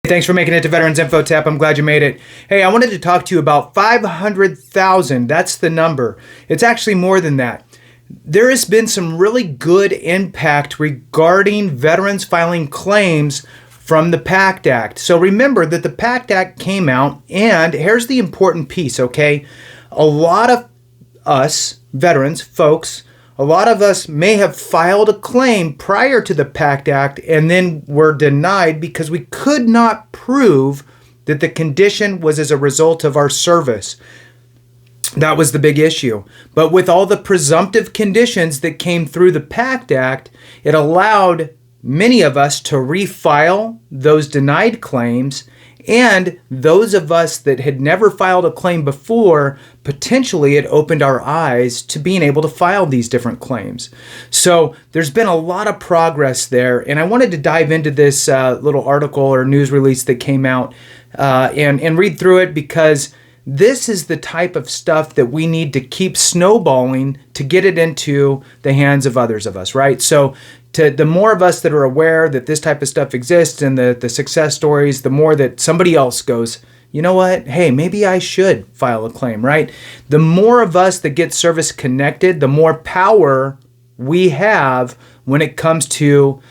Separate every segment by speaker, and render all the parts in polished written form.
Speaker 1: Thanks for making it to Veterans Info Tap. I'm glad you made it. Hey, I wanted to talk to you about 500,000. That's the number. It's actually more than that. There has been some really good impact regarding veterans filing claims from the PACT Act. So remember that the PACT Act came out, and here's the important piece, okay? A lot of us, veterans, folks, a lot of us may have filed a claim prior to the PACT Act and then were denied because we could not prove that the condition was as a result of our service. That was the big issue. But with all the presumptive conditions that came through the PACT Act, it allowed many of us to refile those denied claims, and those of us that had never filed a claim before, potentially it opened our eyes to being able to file these different claims. So there's been a lot of progress there, and I wanted to dive into this little article or news release that came out and read through it, because this is the type of stuff that we need to keep snowballing to get it into the hands of others of us, right? So the more of us that are aware that this type of stuff exists and the success stories, the more that somebody else goes, you know what? Hey, maybe I should file a claim, right? The more of us that get service connected, the more power we have when it comes to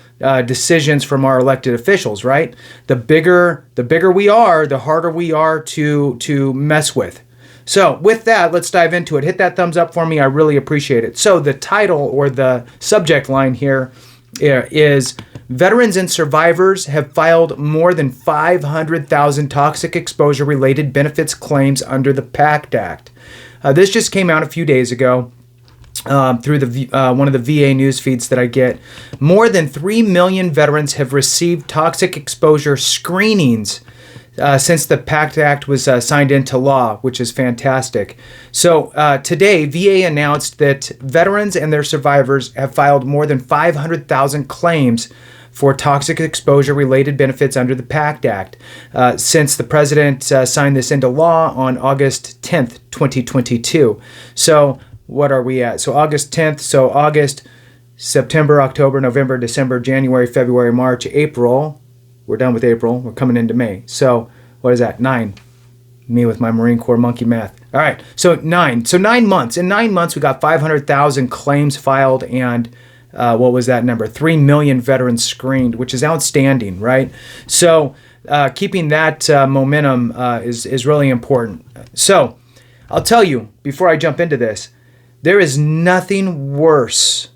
Speaker 1: decisions from our elected officials, right? The bigger we are, the harder we are to mess with. So with that, let's dive into it. Hit that thumbs up for me. I really appreciate it. So the title or the subject line here is Veterans and Survivors have filed more than 500,000 toxic exposure related benefits claims under the PACT Act. This just came out a few days ago. Through one of the VA news feeds that I get. More than 3 million veterans have received toxic exposure screenings since the PACT Act was signed into law, which is fantastic. So today, VA announced that veterans and their survivors have filed more than 500,000 claims for toxic exposure-related benefits under the PACT Act since the president signed this into law on August 10th, 2022. So what are we at? So August 10th, so August, September, October, November, December, January, February, March, April. We're done with April. We're coming into May. So what is that? 9. Me with my Marine Corps monkey math. All right, so 9. So 9 months. In 9 months, we got 500,000 claims filed, and what was that number? 3 million veterans screened, which is outstanding, right? So keeping that momentum is really important. So I'll tell you, before I jump into this, there is nothing worse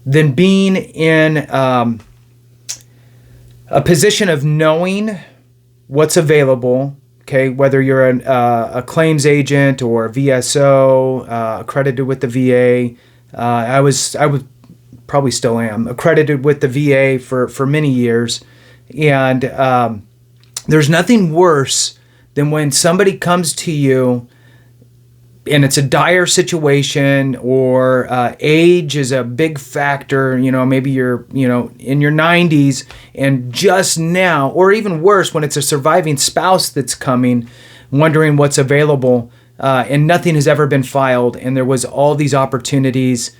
Speaker 1: than being in a position of knowing what's available, okay, whether you're a claims agent or a VSO, accredited with the VA. I would probably still am accredited with the VA for many years. And there's nothing worse than when somebody comes to you and it's a dire situation, or age is a big factor. You know, maybe you're, in your 90s and just now, or even worse, when it's a surviving spouse that's coming, wondering what's available, and nothing has ever been filed, and there was all these opportunities,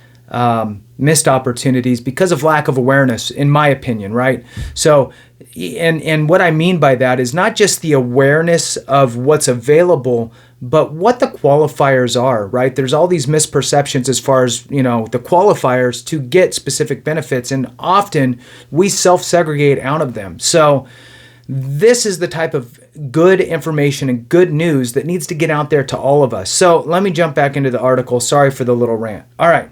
Speaker 1: missed opportunities because of lack of awareness, in my opinion, right? So, and what I mean by that is not just the awareness of what's available, but what the qualifiers are, right? There's all these misperceptions as far as, the qualifiers to get specific benefits, and often we self-segregate out of them. So this is the type of good information and good news that needs to get out there to all of us. So let me jump back into the article. Sorry for the little rant. All right.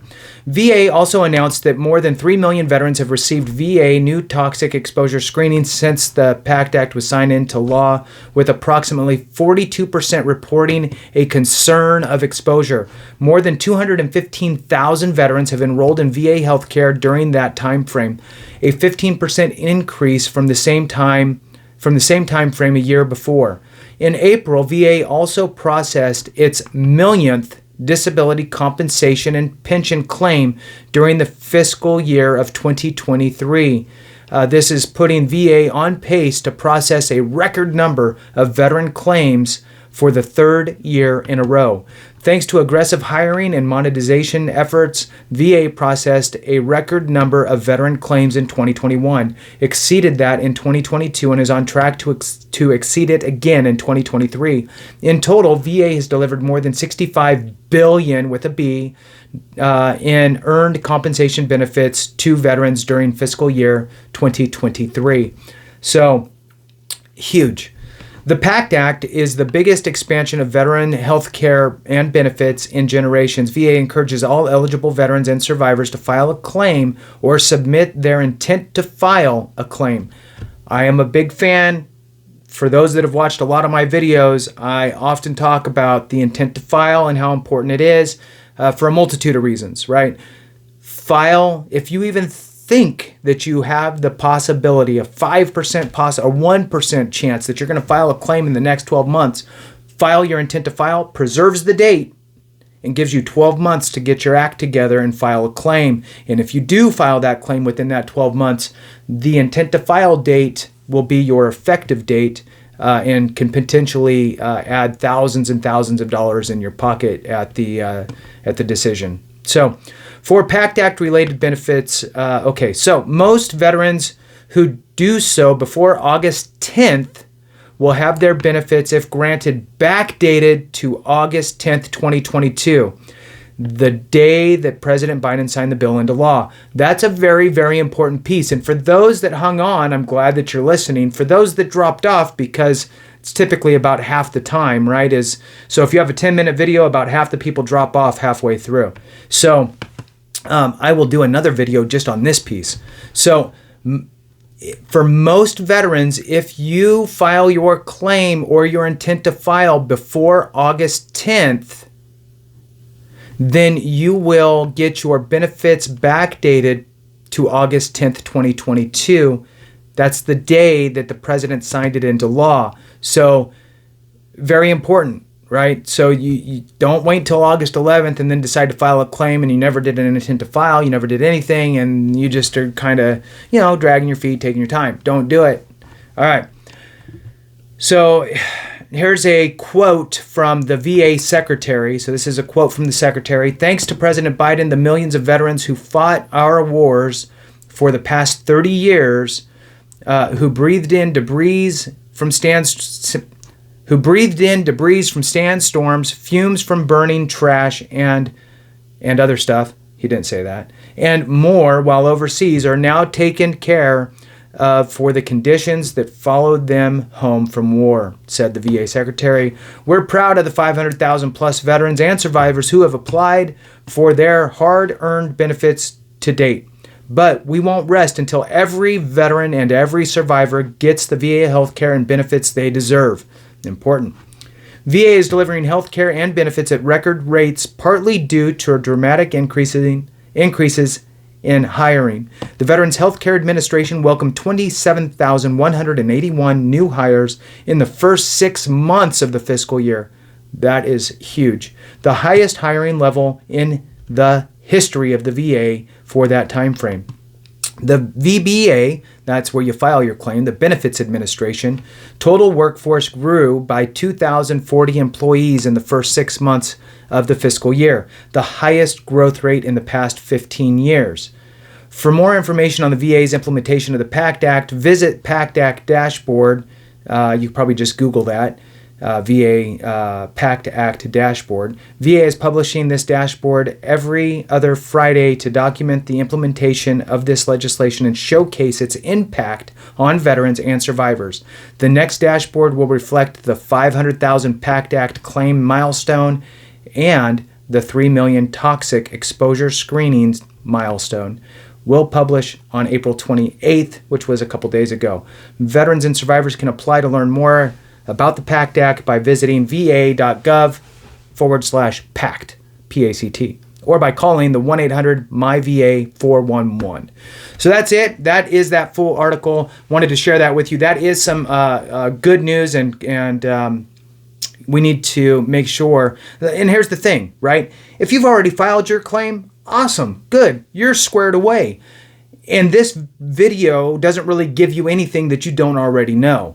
Speaker 1: VA also announced that more than 3 million veterans have received VA new toxic exposure screening since the PACT Act was signed into law, with approximately 42% reporting a concern of exposure. More than 215,000 veterans have enrolled in VA healthcare during that time frame, a 15% increase from the same time frame a year before. In April, VA also processed its millionth disability compensation and pension claim during the fiscal year of 2023. This is putting VA on pace to process a record number of veteran claims for the third year in a row. Thanks to aggressive hiring and monetization efforts, VA processed a record number of veteran claims in 2021, exceeded that in 2022, and is on track to exceed it again in 2023. In total, VA has delivered more than $65 billion with a B in earned compensation benefits to veterans during fiscal year 2023. So, huge. The PACT Act is the biggest expansion of veteran health care and benefits in generations. VA encourages all eligible veterans and survivors to file a claim or submit their intent to file a claim. I am a big fan. For those that have watched a lot of my videos, I often talk about the intent to file and how important it is for a multitude of reasons, right? File, if you even think that you have the possibility, a 5% a 1% chance that you're going to file a claim in the next 12 months, file your intent to file, preserves the date, and gives you 12 months to get your act together and file a claim. And if you do file that claim within that 12 months, the intent to file date will be your effective date and can potentially add thousands and thousands of dollars in your pocket at the decision. So, for PACT Act related benefits, so most veterans who do so before August 10th will have their benefits, if granted, backdated to August 10th, 2022, the day that President Biden signed the bill into law. That's a very, very important piece. And for those that hung on, I'm glad that you're listening. For those that dropped off, because it's typically about half the time, right? So if you have a 10-minute video, about half the people drop off halfway through. So I will do another video just on this piece. So for most veterans, if you file your claim or your intent to file before August 10th, then you will get your benefits backdated to August 10th, 2022. That's the day that the president signed it into law. So very important, right? So you don't wait until August 11th and then decide to file a claim and you never did an intent to file, you never did anything, and you just are kind of, dragging your feet, taking your time. Don't do it. All right. So here's a quote from the VA secretary. So this is a quote from the secretary. Thanks to President Biden, the millions of veterans who fought our wars for the past 30 years, who breathed in debris from sandstorms, fumes from burning trash, and other stuff. He didn't say that. And more while overseas are now taken care of for the conditions that followed them home from war, said the VA secretary. We're proud of the 500,000 plus veterans and survivors who have applied for their hard-earned benefits to date. But we won't rest until every veteran and every survivor gets the VA health care and benefits they deserve. Important. VA is delivering health care and benefits at record rates, partly due to dramatic increases in hiring. The Veterans Health Care Administration welcomed 27,181 new hires in the first 6 months of the fiscal year. That is huge. The highest hiring level in the history of the VA for that time frame. The VBA, that's where you file your claim, the Benefits Administration, total workforce grew by 2,040 employees in the first 6 months of the fiscal year, the highest growth rate in the past 15 years. For more information on the VA's implementation of the PACT Act, visit PACT Act dashboard. You can probably just Google that. VA PACT Act dashboard. VA is publishing this dashboard every other Friday to document the implementation of this legislation and showcase its impact on veterans and survivors. The next dashboard will reflect the 500,000 PACT Act claim milestone and the 3 million toxic exposure screenings milestone. Will publish on April 28th, which was a couple days ago. Veterans and survivors can apply to learn more about the PACT Act by visiting va.gov/PACT, P-A-C-T, or by calling the 1-800-MY-VA-411. So that's it. That is that full article. Wanted to share that with you. That is some good news, and we need to make sure. And here's the thing, right? If you've already filed your claim, awesome, good, you're squared away. And this video doesn't really give you anything that you don't already know.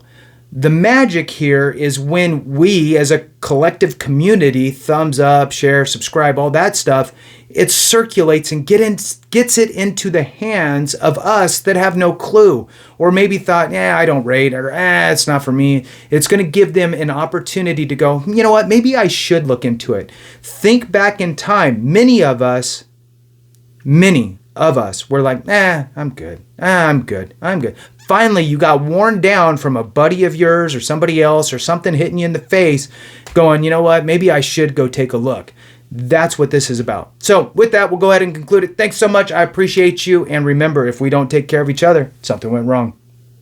Speaker 1: The magic here is when we as a collective community, thumbs up, share, subscribe, all that stuff, it circulates and gets it into the hands of us that have no clue, or maybe thought, yeah, I don't rate, or it's not for me. It's going to give them an opportunity to go, you know what, maybe I should look into it. Think back in time. Many of us were like, I'm good. Finally, you got worn down from a buddy of yours or somebody else or something hitting you in the face going, you know what, maybe I should go take a look. That's what this is about. So with that, we'll go ahead and conclude it. Thanks so much. I appreciate you. And remember, if we don't take care of each other, something went wrong.